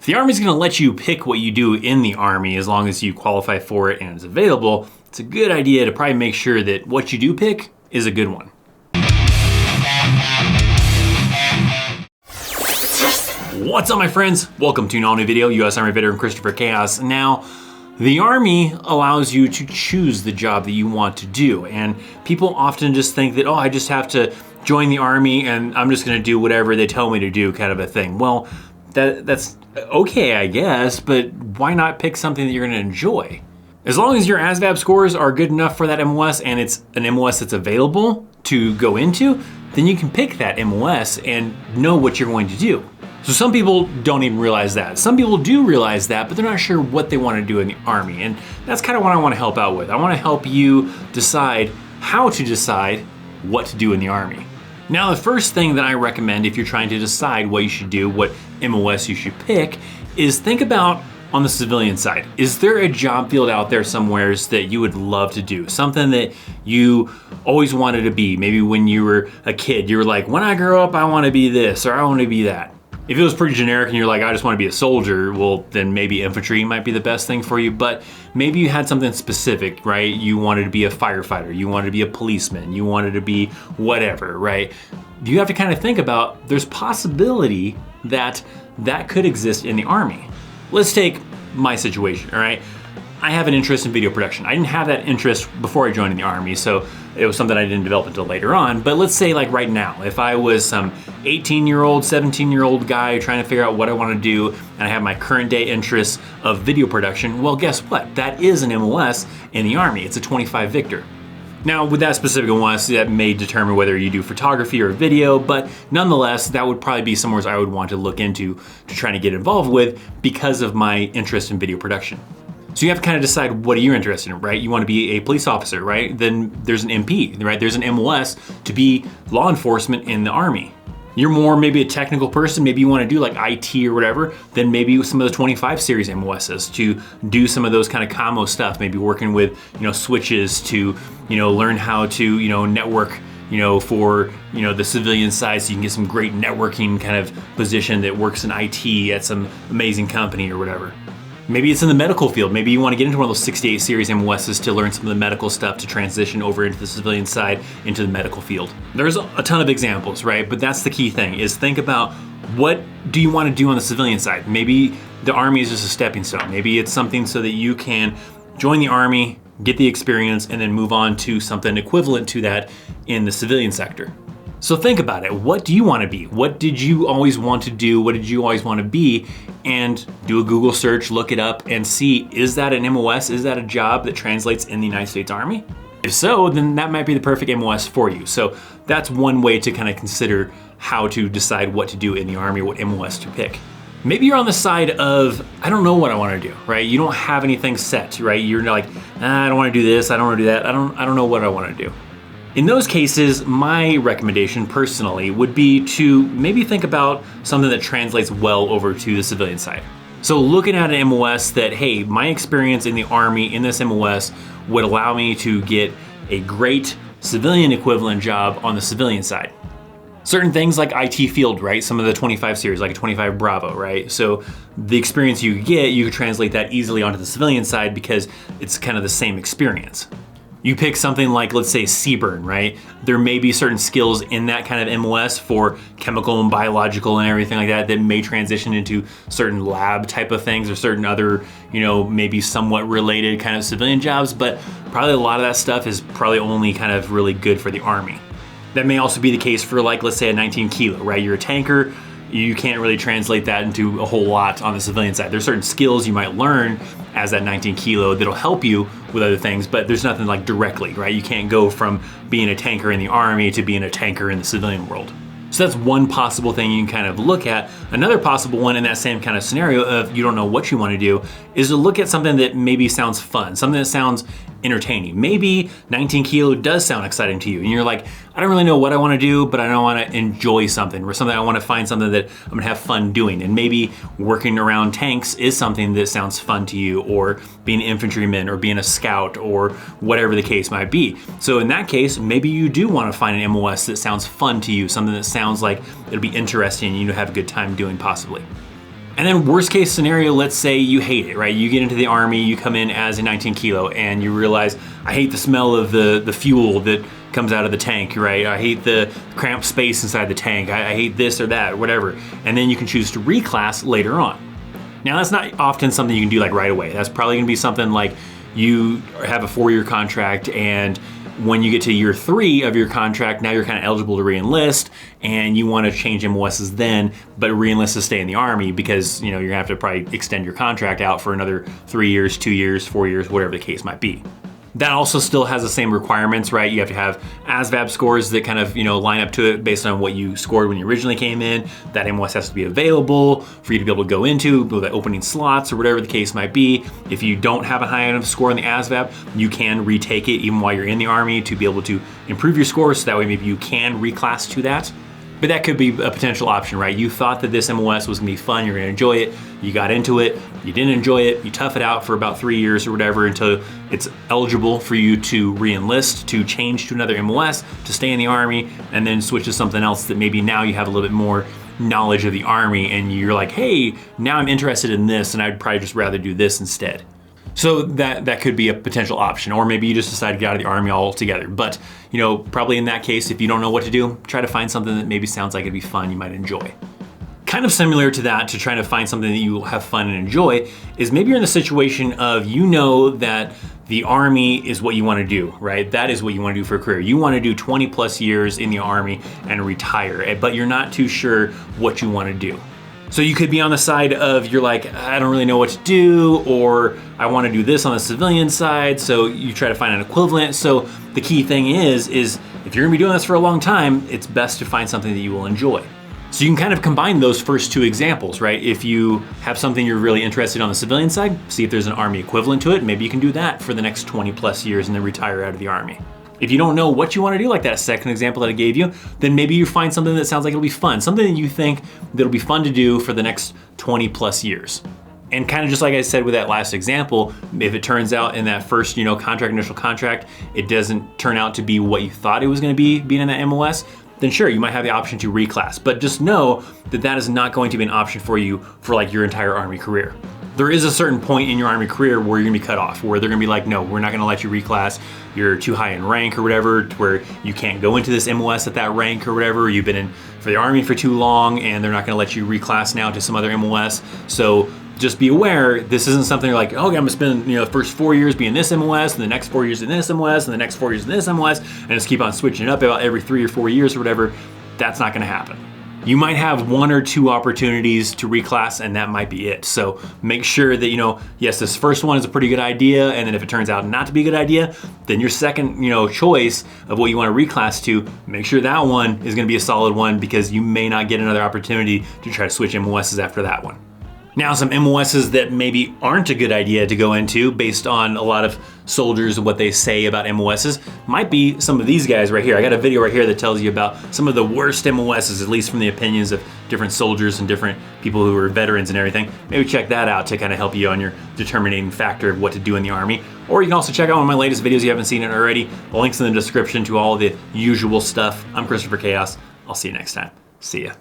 The Army's gonna let you pick what you do in the Army as long as you qualify for it and it's available. It's a good idea to probably make sure that what you do pick is a good one. What's up, my friends? Welcome to an all-new video. U.S. Army veteran ThatChrisChaos. Now, the Army allows you to choose the job that you want to do, and people often just think that, oh, I just have to join the Army and I'm just gonna do whatever they tell me to do, kind of a thing. Well, that's okay, I guess, but why not pick something that you're gonna enjoy? As long as your ASVAB scores are good enough for that MOS and it's an MOS that's available to go into, then you can pick that MOS and know what you're going to do. So some people don't even realize that. Some people do realize that, but they're not sure what they want to do in the Army. And that's kind of what I want to help out with. I want to help you decide how to decide what to do in the Army. Now, the first thing that I recommend if you're trying to decide what you should do, what MOS you should pick, is think about on the civilian side. Is there a job field out there somewhere that you would love to do? Something that you always wanted to be. Maybe when you were a kid, you were like, when I grow up, I want to be this, or I want to be that. If it was pretty generic and you're like, I just want to be a soldier, well, then maybe infantry might be the best thing for you. But maybe you had something specific, right? You wanted to be a firefighter, you wanted to be a policeman, you wanted to be whatever, right? You have to kind of think about, there's possibility that that could exist in the Army. Let's take my situation, all right? I have an interest in video production. I didn't have that interest before I joined in the Army, so it was something I didn't develop until later on. But let's say like right now, if I was some 18-year-old, 17-year-old guy trying to figure out what I want to do, and I have my current day interests of video production, well, guess what? That is an MOS in the Army. It's a 25 Victor. Now, with that specific MOS, that may determine whether you do photography or video, but nonetheless, that would probably be somewhere I would want to look into to try to get involved with because of my interest in video production. So you have to kind of decide what are you interested in, right? You want to be a police officer, right? Then there's an MP, right? There's an MOS to be law enforcement in the Army. You're more maybe a technical person, maybe you want to do like IT or whatever, then maybe some of the 25 series MOSs to do some of those kind of commo stuff, maybe working with, switches to, learn how to, network, for, the civilian side so you can get some great networking kind of position that works in IT at some amazing company or whatever. Maybe it's in the medical field. Maybe you want to get into one of those 68 series MOSs to learn some of the medical stuff to transition over into the civilian side, into the medical field. There's a ton of examples, right? But that's the key thing, is think about what do you want to do on the civilian side? Maybe the Army is just a stepping stone. Maybe it's something so that you can join the Army, get the experience, and then move on to something equivalent to that in the civilian sector. So think about it. What do you want to be? What did you always want to do? What did you always want to be? And do a Google search, look it up, and see, is that an MOS? Is that a job that translates in the United States Army? If so, then that might be the perfect MOS for you. So that's one way to kind of consider how to decide what to do in the Army, what MOS to pick. Maybe you're on the side of, I don't know what I want to do, right? You don't have anything set, right? You're like, I don't want to do this, I don't want to do that, I don't know what I want to do. In those cases, my recommendation personally would be to maybe think about something that translates well over to the civilian side. So looking at an MOS that, hey, my experience in the Army in this MOS would allow me to get a great civilian equivalent job on the civilian side. Certain things like IT field, right? Some of the 25 series, like a 25 Bravo, right? So the experience you get, you could translate that easily onto the civilian side because it's kind of the same experience. You pick something like, let's say, CBRN, right? There may be certain skills in that kind of MOS for chemical and biological and everything like that that may transition into certain lab type of things or certain other, maybe somewhat related kind of civilian jobs, but probably a lot of that stuff is probably only kind of really good for the Army. That may also be the case for, like, let's say a 19 kilo, right? You're a tanker, you can't really translate that into a whole lot on the civilian side. There's certain skills you might learn as that 19 kilo that'll help you with other things, but there's nothing like directly, right? You can't go from being a tanker in the Army to being a tanker in the civilian world. So that's one possible thing you can kind of look at. Another possible one in that same kind of scenario of you don't know what you want to do is to look at something that maybe sounds fun, something that sounds entertaining. Maybe 19 kilo does sound exciting to you and you're like, I don't really know what I want to do, but I don't want to enjoy something or something. I want to find something that I'm gonna have fun doing. And maybe working around tanks is something that sounds fun to you, or being an infantryman or being a scout or whatever the case might be. So in that case, maybe you do want to find an MOS that sounds fun to you, something that sounds like it'll be interesting and you have a good time doing possibly. And then worst case scenario, let's say you hate it, right? You get into the Army, you come in as a 19 kilo and you realize, I hate the smell of the fuel that comes out of the tank, right? I hate the cramped space inside the tank. I hate this or that, or whatever. And then you can choose to reclass later on. Now that's not often something you can do like right away. That's probably gonna be something like you have a 4-year contract, and when you get to year 3 of your contract, now you're kind of eligible to re-enlist, and you want to change MOSs then, but re-enlist to stay in the Army because you're gonna have to probably extend your contract out for another 3 years, 2 years, 4 years, whatever the case might be. That also still has the same requirements, right? You have to have ASVAB scores that kind of, line up to it based on what you scored when you originally came in. That MOS has to be available for you to be able to go into, the opening slots or whatever the case might be. If you don't have a high enough score on the ASVAB, you can retake it even while you're in the Army to be able to improve your score, so that way maybe you can reclass to that. But that could be a potential option, right? You thought that this MOS was gonna be fun, you're gonna enjoy it, you got into it, you didn't enjoy it, you tough it out for about 3 years or whatever until it's eligible for you to re-enlist, to change to another MOS, to stay in the Army, and then switch to something else that maybe now you have a little bit more knowledge of the Army and you're like, hey, now I'm interested in this and I'd probably just rather do this instead. So that could be a potential option, or maybe you just decide to get out of the Army altogether. But probably in that case, if you don't know what to do, try to find something that maybe sounds like it'd be fun, you might enjoy. Kind of similar to that, to trying to find something that you will have fun and enjoy, is maybe you're in the situation of that the Army is what you want to do, right? That is what you want to do for a career. You want to do 20 plus years in the Army and retire, but you're not too sure what you want to do. So you could be on the side of, you're like, I don't really know what to do, or I want to do this on the civilian side, so you try to find an equivalent. So the key thing is if you're gonna be doing this for a long time, it's best to find something that you will enjoy. So you can kind of combine those first 2 examples, right? If you have something you're really interested in on the civilian side, see if there's an Army equivalent to it. Maybe you can do that for the next 20 plus years and then retire out of the Army. If you don't know what you want to do, like that second example that I gave you, then maybe you find something that sounds like it'll be fun, something that you think that'll be fun to do for the next 20 plus years. And kind of just like I said with that last example, if it turns out in that first, initial contract, it doesn't turn out to be what you thought it was going to be being in that MOS, then sure, you might have the option to reclass. But just know that that is not going to be an option for you for like your entire Army career. There is a certain point in your Army career where you're gonna be cut off, where they're gonna be like, no, we're not gonna let you reclass, you're too high in rank or whatever, to where you can't go into this MOS at that rank or whatever, you've been in for the Army for too long and they're not gonna let you reclass now to some other MOS. So just be aware, this isn't something you're like, oh, I'm gonna spend the first 4 years being this MOS, and the next 4 years in this MOS, and the next 4 years in this MOS, and just keep on switching it up about every 3 or 4 years or whatever. That's not gonna happen. You might have 1 or 2 opportunities to reclass and that might be it. So make sure that, yes, this first one is a pretty good idea, and then if it turns out not to be a good idea, then your second, choice of what you want to reclass to, make sure that one is gonna be a solid one, because you may not get another opportunity to try to switch MOSs after that one. Now, some MOSs that maybe aren't a good idea to go into based on a lot of soldiers and what they say about MOSs might be some of these guys right here. I got a video right here that tells you about some of the worst MOSs, at least from the opinions of different soldiers and different people who are veterans and everything. Maybe check that out to kind of help you on your determining factor of what to do in the Army. Or you can also check out one of my latest videos if you haven't seen it already. The link's in the description to all the usual stuff. I'm ChristopherChaos. I'll see you next time. See ya.